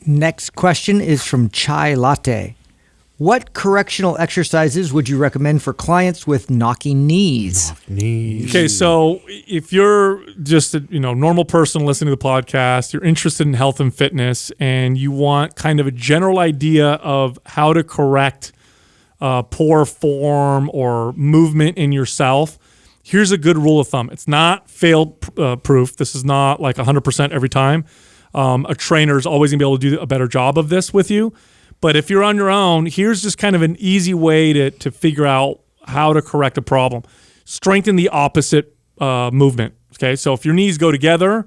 Next question is from Chai Latte. What correctional exercises would you recommend for clients with knocking knees? Okay, so if you're just a normal person listening to the podcast, you're interested in health and fitness, and you want kind of a general idea of how to correct poor form or movement in yourself, here's a good rule of thumb. It's not fail-proof. This is not like 100% every time. A trainer is always going to be able to do a better job of this with you. But if you're on your own, here's just kind of an easy way to figure out how to correct a problem. Strengthen the opposite movement. Okay, so if your knees go together,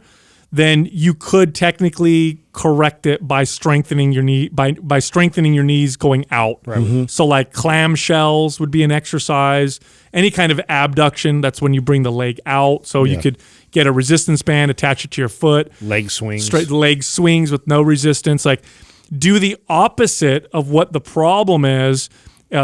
then you could technically correct it by strengthening your knee by strengthening your knees going out. Right. Mm-hmm. So like clamshells would be an exercise. Any kind of abduction, that's when you bring the leg out. So you could get a resistance band, attach it to your foot. Leg swings. Straight leg swings with no resistance. Like, do the opposite of what the problem is.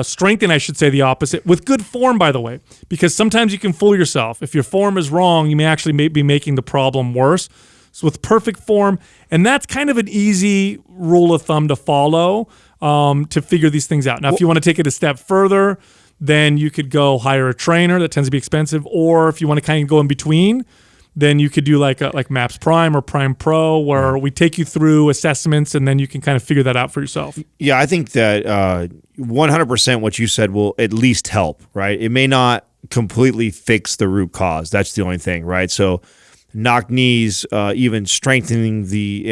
Strengthen, I should say, the opposite with good form, by the way, because sometimes you can fool yourself. If your form is wrong, you may actually be making the problem worse. So with perfect form, and that's kind of an easy rule of thumb to follow to figure these things out. Now, if you want to take it a step further, then you could go hire a trainer. That tends to be expensive. Or if you want to kind of go in between, then you could do like MAPS Prime or Prime Pro, where we take you through assessments, and then you can kind of figure that out for yourself. Yeah, I think that 100% what you said will at least help, right? It may not completely fix the root cause. That's the only thing, right? So knock knees, even strengthening the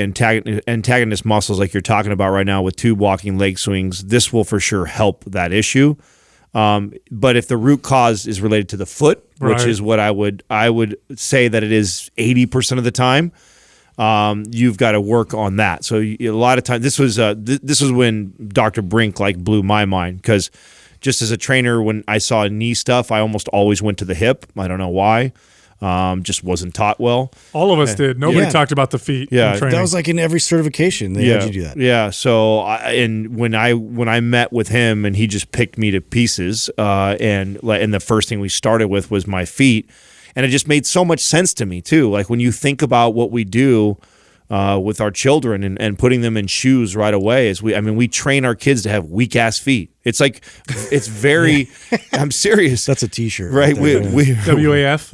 antagonist muscles like you're talking about right now with tube walking, leg swings, this will for sure help that issue. But if the root cause is related to the foot, which is what I would say that it is 80% of the time, you've got to work on that. So a lot of times, this was when Dr. Brink blew my mind, because just as a trainer, when I saw knee stuff, I almost always went to the hip. I don't know why. Just wasn't taught well. All of us did. Nobody talked about the feet. Yeah, that was like in every certification they had you do that. Yeah. So when I met with him, and he just picked me to pieces, and the first thing we started with was my feet, and it just made so much sense to me too. Like when you think about what we do with our children and putting them in shoes right away, we train our kids to have weak ass feet. It's very, I'm serious. That's a t-shirt. Right. We WAF.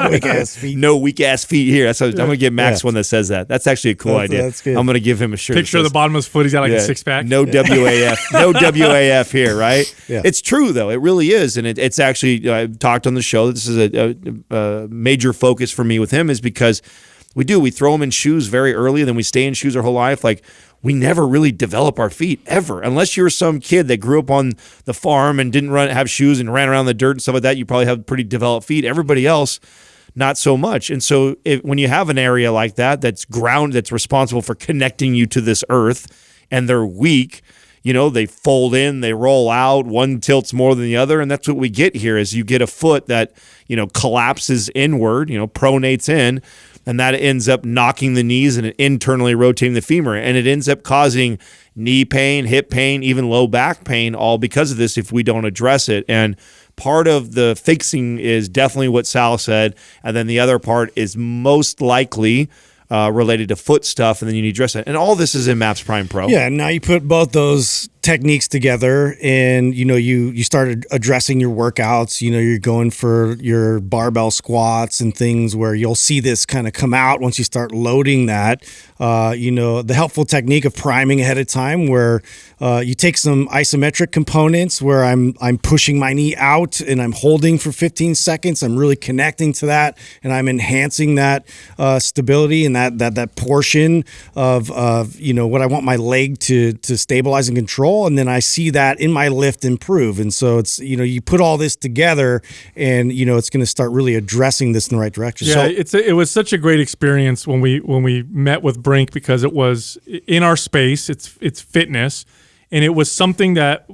Weak ass feet. No weak ass feet here. I'm going to get Max one that says that. That's actually a cool idea. That's good. I'm going to give him a shirt. Picture of the bottom of his foot. He's got like a six pack. No WAF. No WAF here, right? Yeah. It's true though. It really is. And it's actually, I've talked on the show, this is a major focus for me with him, is because we throw them in shoes very early, and then we stay in shoes our whole life. Like, we never really develop our feet ever, unless you're some kid that grew up on the farm and didn't have shoes and ran around the dirt and stuff like that. You probably have pretty developed feet. Everybody else, not so much. And so when you have an area like that's responsible for connecting you to this earth, and they're weak, they fold in, they roll out, one tilts more than the other, and that's what we get here. Is you get a foot that collapses inward, pronates in, and that ends up knocking the knees and internally rotating the femur. And it ends up causing knee pain, hip pain, even low back pain, all because of this if we don't address it. And part of the fixing is definitely what Sal said. And then the other part is most likely related to foot stuff, and then you need to address it. And all this is in MAPS Prime Pro. Yeah, now you put both those techniques together, and you started addressing your workouts. You're going for your barbell squats and things where you'll see this kind of come out once you start loading that. The helpful technique of priming ahead of time, where you take some isometric components where I'm pushing my knee out and I'm holding for 15 seconds. I'm really connecting to that, and I'm enhancing that stability and that portion of what I want my leg to stabilize and control. And then I see that in my lift improve. And so it's, you put all this together, and, it's going to start really addressing this in the right direction. Yeah, it was such a great experience when we met with Brink, because it was in our space. It's fitness. And it was something that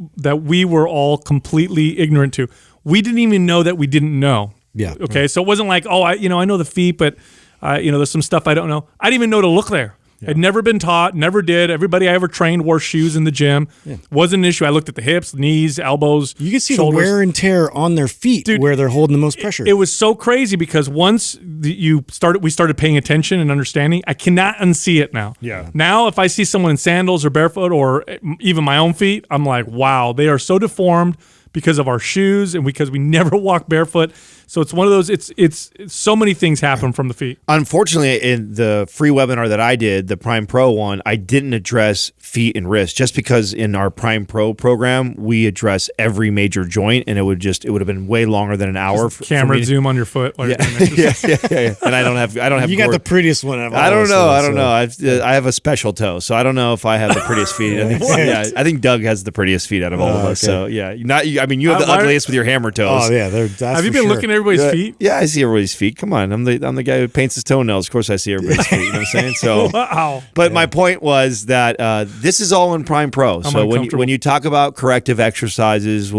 we were all completely ignorant to. We didn't even know that we didn't know. Yeah. Okay. So it wasn't like, I know the feet, but there's some stuff I don't know. I didn't even know to look there. I'd never been taught, never did. Everybody I ever trained wore shoes in the gym. Wasn't an issue. I looked at the hips, knees, elbows, You can see shoulders. the wear and tear on their feet, Dude, where they're holding the most pressure. It was so crazy because once we started paying attention and understanding, I cannot unsee it now. Yeah. Now, if I see someone in sandals or barefoot or even my own feet, I'm like, wow, they are so deformed because of our shoes and because we never walk barefoot. So it's one of those. It's so many things happen from the feet. Unfortunately, in the free webinar that I did, the Prime Pro one, I didn't address feet and wrist just because in our Prime Pro program we address every major joint, and it would have been way longer than an hour. Camera for me to- zoom on your foot. While Yeah, you're doing exercise. yeah. And I don't have. you got the prettiest one of all. I don't know. I so- don't know. I have a special toe, so I don't know if I have the prettiest feet. I think Doug has the prettiest feet out of all of us. okay. So yeah, not. I mean, you have the why- ugliest with your hammer toes. Oh yeah, that's Have you for been sure. looking at everybody's feet? Yeah, I see everybody's feet. Come on, I'm the guy who paints his toenails. Of course, I see everybody's feet. You know what I'm saying? So, Wow. but my point was that this is all in Prime Pro. So when you talk about corrective exercises, two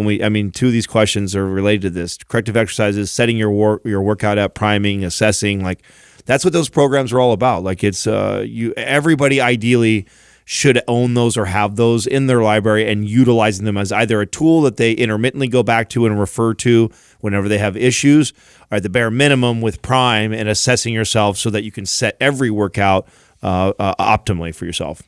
of these questions are related to this. Corrective exercises, setting your workout up, priming, assessing, like that's what those programs are all about. Like it's everybody ideally should own those or have those in their library and utilizing them as either a tool that they intermittently go back to and refer to whenever they have issues, or at the bare minimum with Prime and assessing yourself so that you can set every workout optimally for yourself.